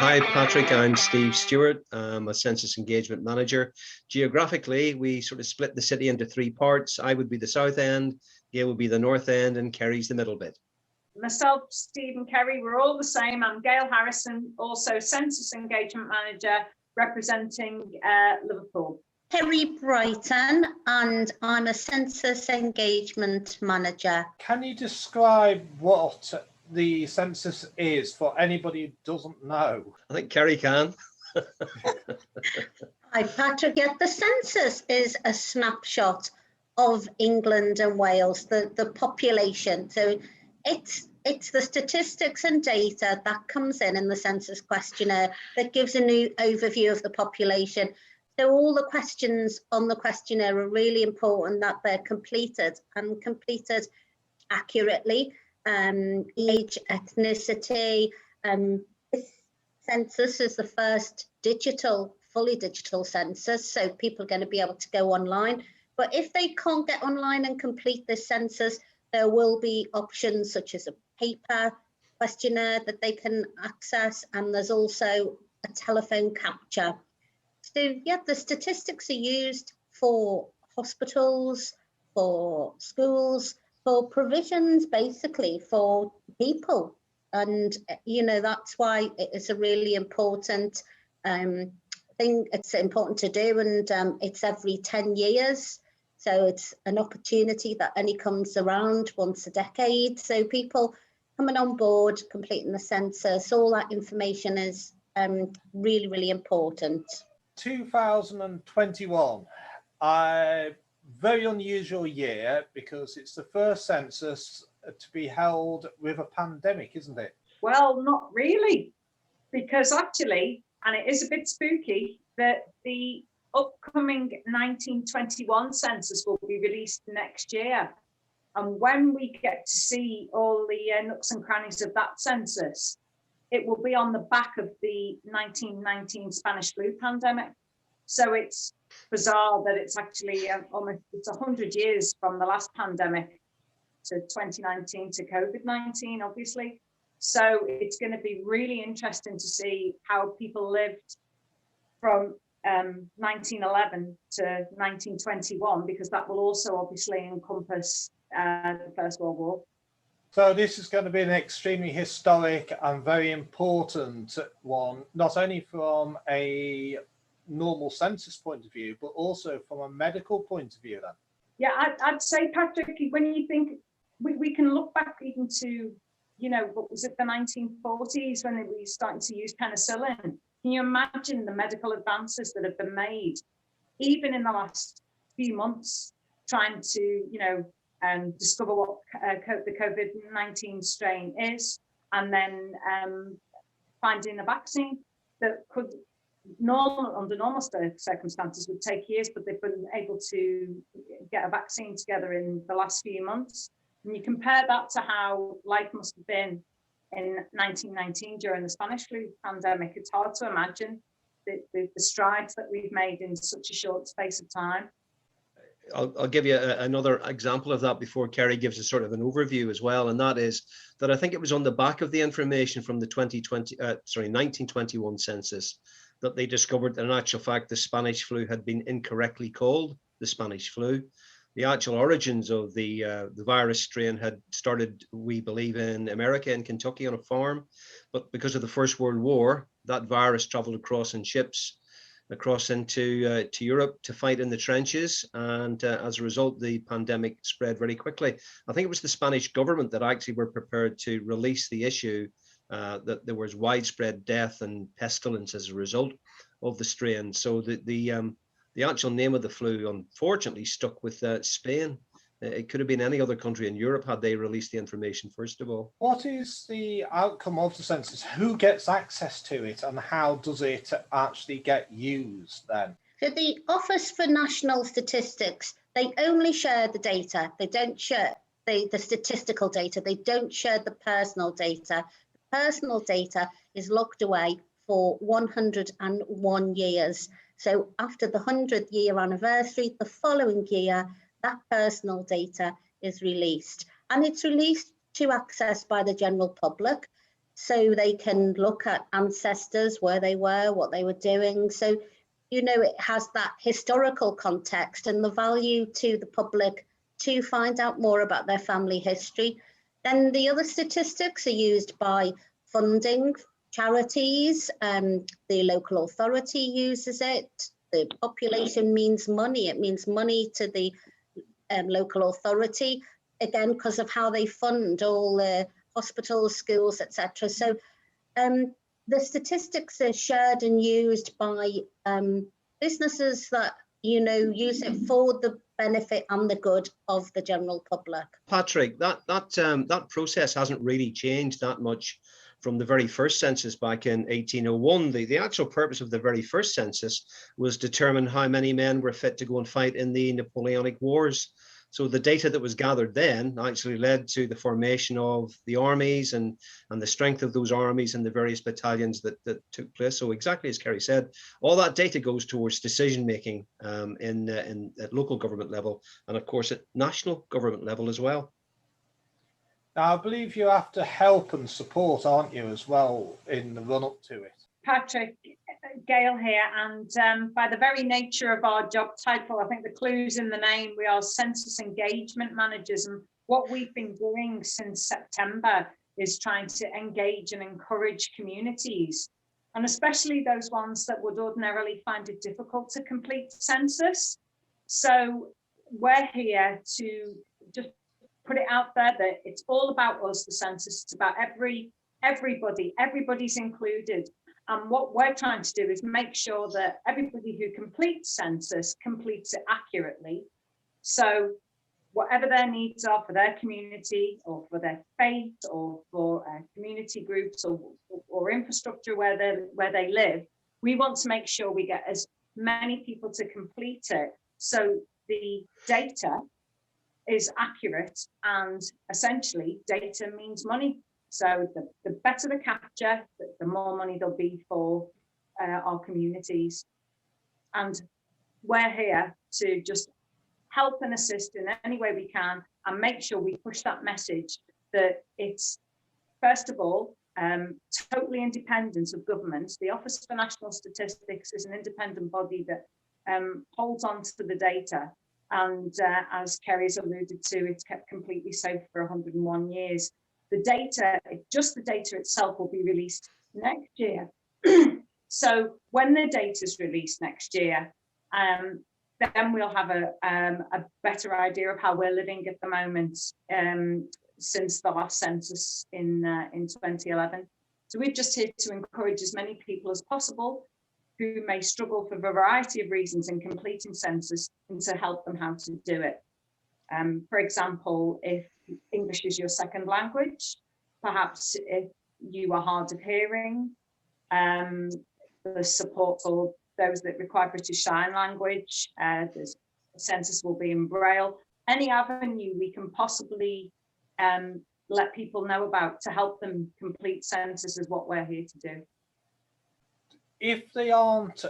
Hi, Patrick. I'm Stewart. I'm a Census Engagement Manager. Geographically, we sort of split the city into three parts. I would be the south end, Gail would be the north end, and Kerry's the middle bit. Myself, Steve and Kerry, we're all the same. I'm Gail Harrison, also Census Engagement Manager representing Liverpool. Kerry, Brighton, and I'm a Census Engagement Manager. Can you describe what the census is for anybody who doesn't know? I think Kerry can. Hi, Patrick. Yeah, the census is a snapshot of England and Wales, the population. So it's the statistics and data that comes in the census questionnaire that gives a new overview of the population. So all the questions on the questionnaire are really important that they're completed and completed accurately. Age, ethnicity. This census is the first fully digital census, so people are going to be able to go online. But if they can't get online and complete this census, there will be options such as a paper questionnaire that they can access, and there's also a telephone capture. So yeah, the statistics are used for hospitals, for schools, for provisions, basically for people. And that's why it is a really important thing. It's important to do, and it's every 10 years. So it's an opportunity that only comes around once a decade. So people coming on board, completing the census, all that information is really, really important. 2021, a very unusual year because it's the first census to be held with a pandemic, isn't it? Well, not really, because actually, and it is a bit spooky, that the upcoming 1921 census will be released next year. And when we get to see all the nooks and crannies of that census, it will be on the back of the 1919 Spanish flu pandemic. So it's bizarre that it's actually it's 100 years from the last pandemic to 2019 to COVID-19, obviously. So it's going to be really interesting to see how people lived from 1911 to 1921, because that will also obviously encompass the First World War. So this is going to be an extremely historic and very important one, not only from a normal census point of view, but also from a medical point of view then. Yeah, I'd say, Patrick, when you think, we can look back even to, what was it, the 1940s when we started to use penicillin. Can you imagine the medical advances that have been made, even in the last few months, trying to, discover what the COVID-19 strain is, and then finding a vaccine that could, under normal circumstances, would take years, but they've been able to get a vaccine together in the last few months. And you compare that to how life must have been in 1919 during the Spanish flu pandemic. It's hard to imagine the strides that we've made in such a short space of time. I'll give you another example of that before Kerry gives us sort of an overview as well, and that is that I think it was on the back of the information from the 1921 census that they discovered that in actual fact the Spanish flu had been incorrectly called the Spanish flu. The actual origins of the virus strain had started, we believe, in America, in Kentucky, on a farm, but because of the First World War, that virus traveled across in ships across into to Europe to fight in the trenches, and as a result the pandemic spread very quickly. I think it was the Spanish government that actually were prepared to release the issue that there was widespread death and pestilence as a result of the strain. So the actual name of the flu unfortunately stuck with Spain. It could have been any other country in Europe had they released the information first of all. What is the outcome of the census? Who gets access to it, and how does it actually get used then? So the Office for National Statistics, they only share the data. They don't share the statistical data. They don't share the personal data. The personal data is locked away for 101 years. So after the 100th year anniversary, the following year, that personal data is released, and it's released to access by the general public. so they can look at ancestors, where they were, what they were doing. So, you know, it has that historical context and the value to the public to find out more about their family history. Then the other statistics are used by funding charities, the local authority uses it. The population means money. It means money to the local authority, again, because of how they fund all the hospitals, schools, etc. So the statistics are shared and used by businesses that, you know, use it for the benefit and the good of the general public. Patrick, that process hasn't really changed that much from the very first census back in 1801. The actual purpose of the very first census was to determine how many men were fit to go and fight in the Napoleonic Wars. So the data that was gathered then actually led to the formation of the armies and the strength of those armies and the various battalions that took place. So exactly as Kerry said, all that data goes towards decision making at local government level, and of course at national government level as well. Now, I believe you're after help and support, aren't you, as well, in the run up to it? Patrick, Gail here, and by the very nature of our job title, I think the clue's in the name. We are Census Engagement Managers, and what we've been doing since September is trying to engage and encourage communities, and especially those ones that would ordinarily find it difficult to complete census. So we're here to just put it out there that it's all about us, the census. It's about everybody, everybody's included. And what we're trying to do is make sure that everybody who completes census completes it accurately. So whatever their needs are for their community or for their faith or for community groups or infrastructure where they live, we want to make sure we get as many people to complete it. So the data is accurate, and essentially data means money. So the better the capture, the more money there'll be for our communities. And we're here to just help and assist in any way we can and make sure we push that message that it's, first of all, totally independent of government. The Office for National Statistics is an independent body that holds on to the data. And as Kerry's alluded to, it's kept completely safe for 101 years. The data, just the data itself, will be released next year. So when the data is released next year, then we'll have a better idea of how we're living at the moment since the last census in 2011. So we're just here to encourage as many people as possible who may struggle for a variety of reasons in completing census, and to help them how to do it. For example, if English is your second language, perhaps if you are hard of hearing, the support for those that require British Sign Language, the census will be in Braille. Any avenue we can possibly let people know about to help them complete census is what we're here to do. If they aren't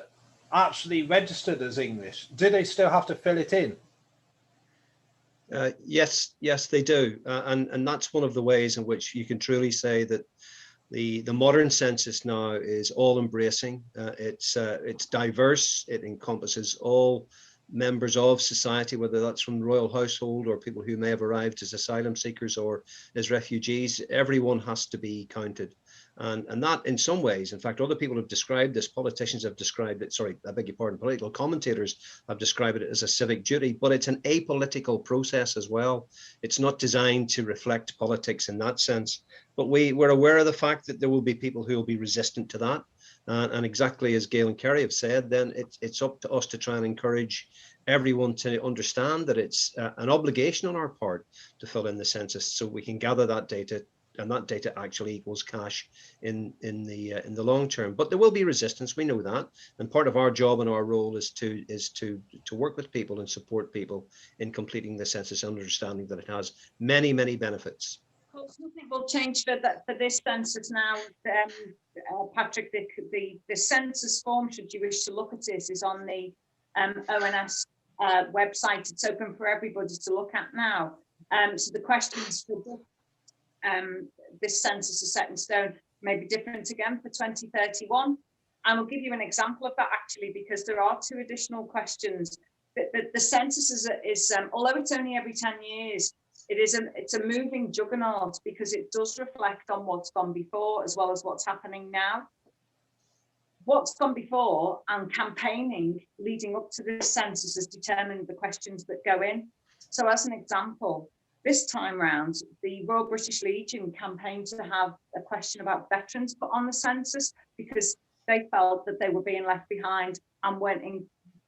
actually registered as English, do they still have to fill it in? Yes, they do. And that's one of the ways in which you can truly say that the modern census now is all embracing. It's diverse. It encompasses all members of society, whether that's from the royal household or people who may have arrived as asylum seekers or as refugees. Everyone has to be counted. And that, in some ways, in fact, other people have described this, politicians have described it, sorry, I beg your pardon, political commentators have described it as a civic duty, but it's an apolitical process as well. It's not designed to reflect politics in that sense, but we're aware of the fact that there will be people who will be resistant to that. And exactly as Gail and Kerry have said, then it's up to us to try and encourage everyone to understand that it's an obligation on our part to fill in the census so we can gather that data, and that data actually equals cash in the long term. But there will be resistance, we know that, and part of our job and our role is to work with people and support people in completing the census, understanding that it has many benefits. Of course, nothing will change for this census now. Patrick, the census form, should you wish to look at it, is on the ONS website. It's open for everybody to look at now. So the questions for this census are set in stone. may be different again for 2031. And I'll give you an example of that actually, because there are 2 additional questions. The census is although it's only every 10 years, it's a moving juggernaut, because it does reflect on what's gone before as well as what's happening now. What's gone before and campaigning leading up to this census has determined the questions that go in. So as an example, this time round, the Royal British Legion campaigned to have a question about veterans put on the census, because they felt that they were being left behind and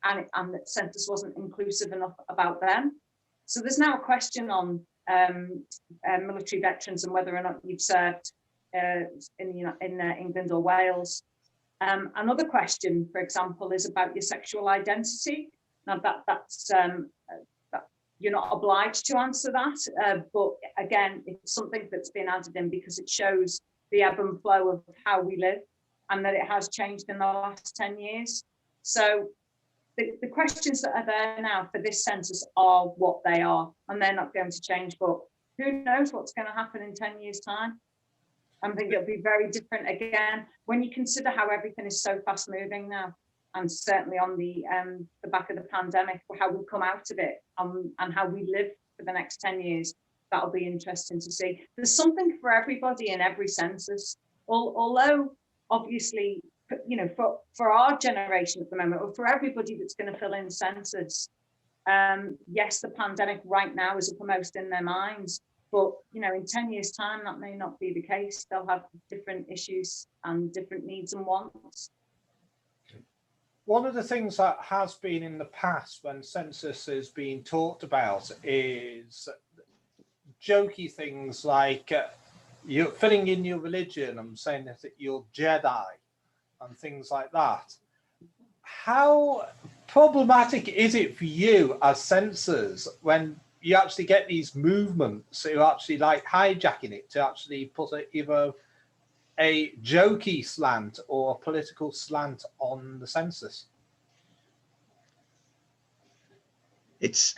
and that census wasn't inclusive enough about them. So there's now a question on military veterans and whether or not you've served in England or Wales. Another question, for example, is about your sexual identity. Now that's you're not obliged to answer that, but again, it's something that's been added in because it shows the ebb and flow of how we live, and that it has changed in the last 10 years. So the questions that are there now for this census are what they are, and they're not going to change, but who knows what's going to happen in 10 years' time. I think it'll be very different again when you consider how everything is so fast moving now, and certainly on the back of the pandemic, how we come out of it, and how we live for the next 10 years. That'll be interesting to see. There's something for everybody in every census, although obviously, you know, for our generation at the moment, or for everybody that's going to fill in census, yes, the pandemic right now is uppermost in their minds. But, you know, in 10 years' time, that may not be the case. They'll have different issues and different needs and wants. One of the things that has been in the past when census is being talked about is jokey things like you're filling in your religion and saying that you're Jedi and things like that. How problematic is it for you as censors when you actually get these movements who are actually like hijacking it to actually put either a jokey slant or a political slant on the census? It's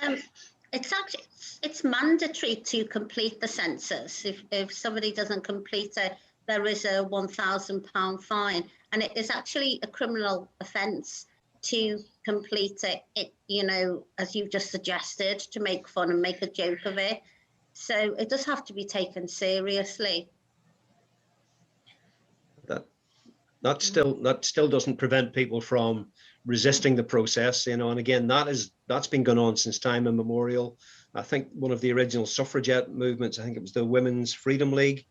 mandatory to complete the census. If somebody doesn't complete it, there is a £1,000 fine, and it is actually a criminal offence to complete it, you know, as you've just suggested, to make fun and make a joke of it. So it does have to be taken seriously. That still doesn't prevent people from resisting the process, you know, and again, that's been going on since time immemorial. I think one of the original suffragette movements, I think it was the Women's Freedom League,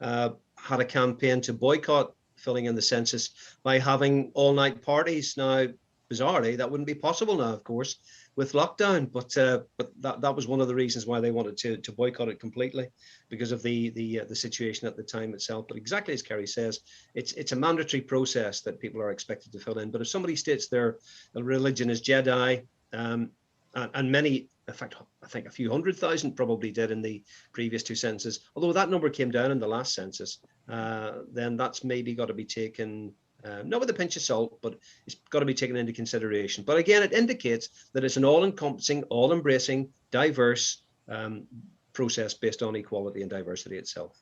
had a campaign to boycott filling in the census by having all-night parties. Now, bizarrely, that wouldn't be possible now, of course, with lockdown, but that was one of the reasons why they wanted to boycott it completely, because of the situation at the time itself. But exactly as Kerry says, it's a mandatory process that people are expected to fill in. But if somebody states their religion is Jedi, and many, in fact, I think a few 100,000 probably did in the previous 2 censuses, although that number came down in the last census, then that's maybe got to be taken, not with a pinch of salt, but it's got to be taken into consideration. But again, it indicates that it's an all-encompassing, all-embracing, diverse process based on equality and diversity itself.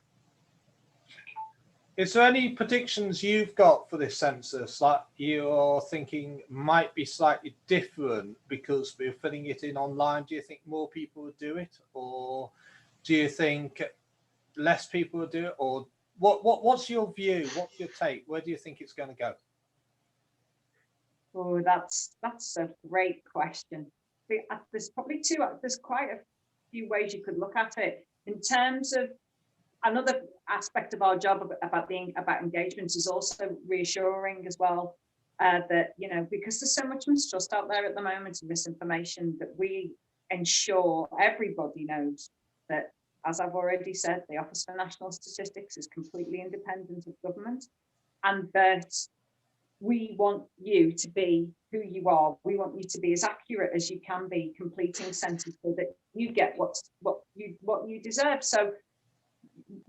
Is there any predictions you've got for this census that you're thinking might be slightly different because we're filling it in online? Do you think more people would do it, or do you think less people would do it, or what's your view? What's your take? Where do you think it's going to go? Oh, that's a great question. There's probably there's quite a few ways you could look at it. In terms of another aspect of our job about engagement is also reassuring as well, that, you know, because there's so much mistrust out there at the moment and misinformation, that we ensure everybody knows that, as I've already said, the Office for National Statistics is completely independent of government, and that we want you to be who you are. We want you to be as accurate as you can be completing census so that you get what you deserve. So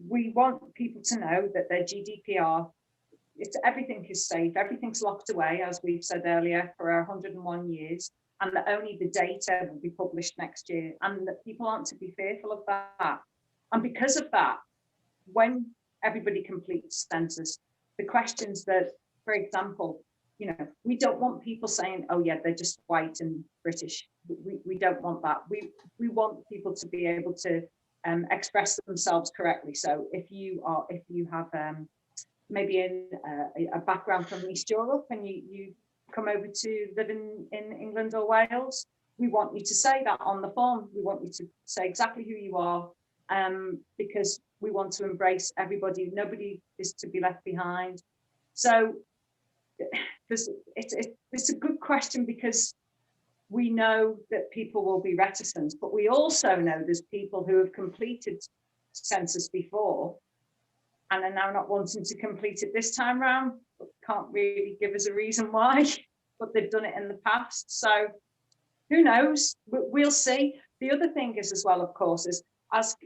we want people to know that their GDPR, everything is safe, everything's locked away, as we've said earlier, for 101 years, and that only the data will be published next year, and that people aren't to be fearful of that. And because of that, when everybody completes census. The questions that, for example, you know, we don't want people saying, oh yeah, they're just white and British. We don't want that. We want people to be able to express themselves correctly. So if you have maybe a background from East Europe and you come over to live in England or Wales, we want you to say that on the form. We want you to say exactly who you are, because we want to embrace everybody. Nobody is to be left behind. So it's a good question, because we know that people will be reticent, but we also know there's people who have completed census before and are now not wanting to complete it this time round, but can't really give us a reason why, but they've done it in the past. So who knows? We'll see. The other thing is as well, of course, is as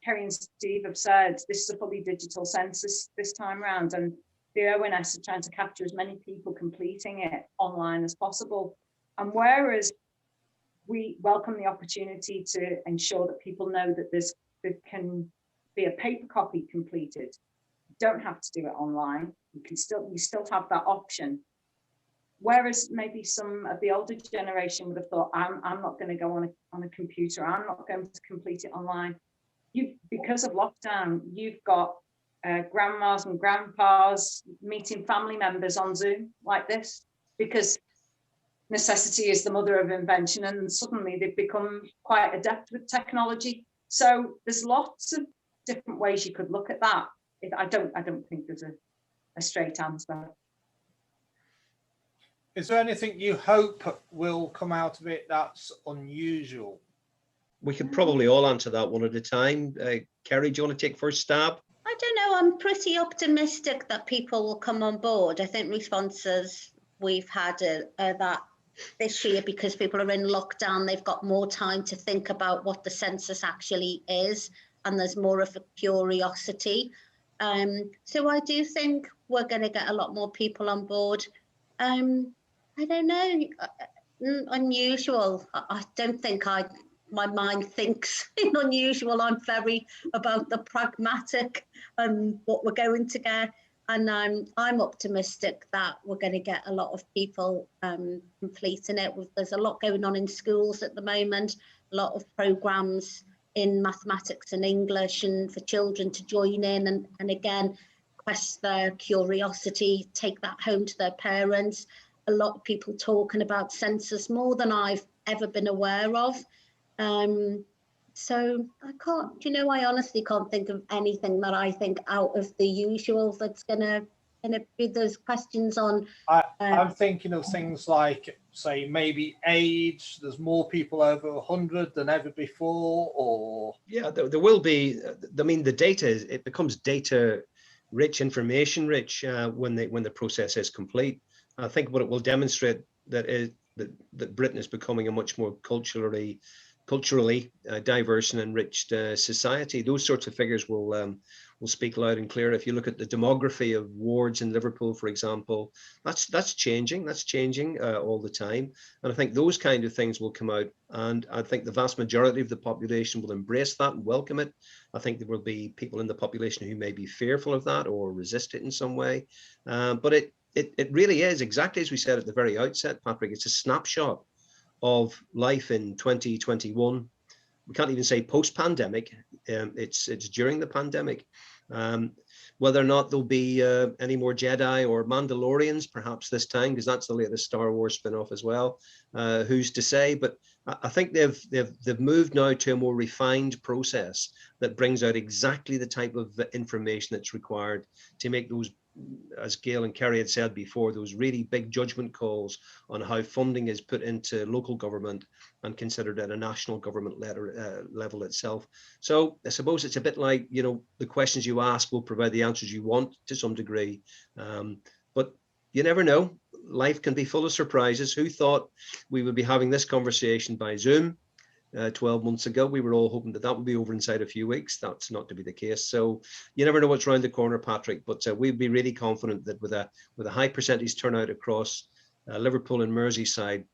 Kerry and Steve have said, this is a fully digital census this time round, and the ONS are trying to capture as many people completing it online as possible. And whereas we welcome the opportunity to ensure that people know that there can be a paper copy completed, you don't have to do it online. You still have that option. Whereas maybe some of the older generation would have thought, I'm not going to go on a computer, I'm not going to complete it online. Because of lockdown, you've got grandmas and grandpas meeting family members on Zoom like this, because necessity is the mother of invention, and suddenly they've become quite adept with technology. So there's lots of different ways you could look at that. I don't think there's a straight answer. Is there anything you hope will come out of it that's unusual? We could probably all answer that one at a time. Kerry, do you want to take first stab? I don't know. I'm pretty optimistic that people will come on board. I think responses we've had are that this year, because people are in lockdown, they've got more time to think about what the census actually is, and there's more of a curiosity. So I do think we're going to get a lot more people on board. I don't know, unusual. I don't think my mind thinks in unusual. I'm very about the pragmatic and what we're going to get. And I'm optimistic that we're going to get a lot of people completing it. There's a lot going on in schools at the moment, a lot of programs in mathematics and English, and for children to join in and again, quest their curiosity, take that home to their parents. A lot of people talking about census, more than I've ever been aware of. So I honestly can't think of anything that I think out of the usual that's gonna be those questions on. I'm thinking of things like, say, maybe age. There's more people over 100 than ever before, or yeah, there will be. I mean, the data it becomes data rich, information rich when the process is complete. I think what it will demonstrate that Britain is becoming a much more culturally diverse and enriched society. Those sorts of figures will speak loud and clear. If you look at the demography of wards in Liverpool, for example, that's changing. That's changing all the time. And I think those kind of things will come out. And I think the vast majority of the population will embrace that and welcome it. I think there will be people in the population who may be fearful of that or resist it in some way. But it really is, exactly as we said at the very outset, Patrick, it's a snapshot of life in 2021. We can't even say post-pandemic. It's during the pandemic. Whether or not there'll be any more Jedi or Mandalorians, perhaps this time, because that's the latest Star Wars spin-off as well. Who's to say? But I think they've moved now to a more refined process that brings out exactly the type of information that's required to make those, as Gail and Kerry had said before, those really big judgment calls on how funding is put into local government and considered at a national government level itself. So I suppose it's a bit like, the questions you ask will provide the answers you want to some degree. But you never know. Life can be full of surprises. Who thought we would be having this conversation by Zoom 12 months ago? We were all hoping that would be over inside a few weeks. That's not to be the case. So you never know what's around the corner, Patrick, but we'd be really confident that with a high percentage turnout across Liverpool and Merseyside,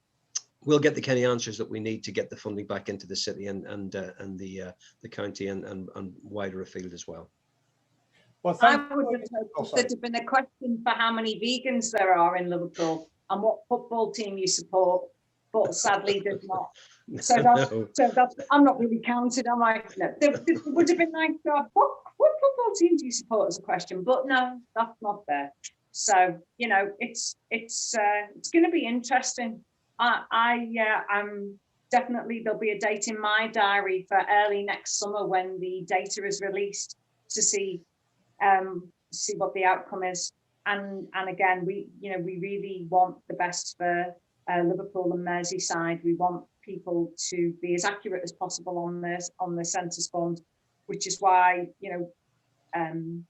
we'll get the kind of answers that we need to get the funding back into the city and the county and wider afield as well. Well, I thank would you. have hoped Oh, if sorry. there'd have been a question for how many vegans there are in Liverpool and what football team you support, but sadly there's not. So that's, No. so that's, I'm not really counted, am I? No, there would have been nice to have, what football team do you support as a question, but no, that's not there. So, you know, it's going to be interesting. I'm definitely, there'll be a date in my diary for early next summer when the data is released to see what the outcome is. And again, we really want the best for Liverpool and Merseyside. We want people to be as accurate as possible on the census forms, which is why, you know,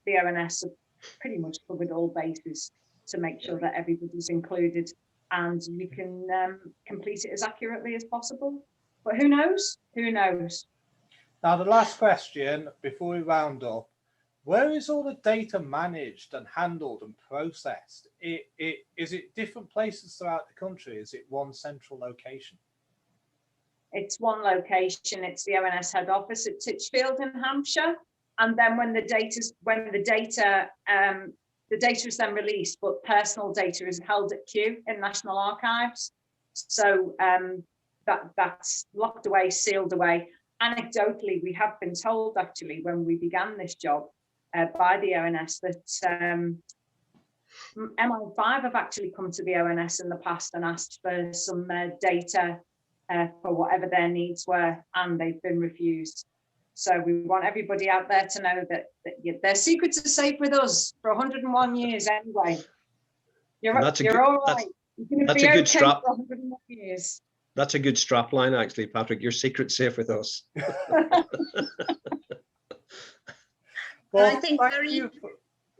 the ONS have pretty much covered all bases to make sure that everybody's included and you can complete it as accurately as possible. But who knows? Who knows? Now, the last question before we round up. Where is all the data managed and handled and processed? Is it different places throughout the country? Is it one central location? It's one location. It's the ONS head office at Titchfield in Hampshire. And then when the data is then released, but personal data is held at Kew in National Archives. So that's locked away, sealed away. Anecdotally, we have been told actually when we began this job by the ONS that MI5 have actually come to the ONS in the past and asked for some data for whatever their needs were, and they've been refused. So we want everybody out there to know that their secrets are safe with us for 101 years anyway. You're all right. That's a good strap. For 101 years. That's a good strap line, actually, Patrick. Your secret's safe with us. Well, I think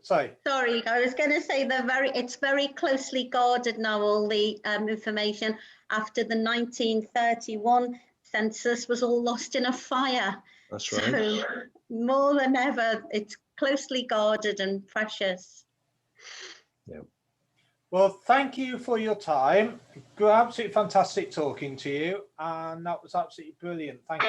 sorry, I was going to say it's very closely guarded now, all the information after the 1931 census was all lost in a fire. That's right. So more than ever, it's closely guarded and precious. Yeah. Well, thank you for your time. Absolutely fantastic talking to you, and that was absolutely brilliant. Thank you.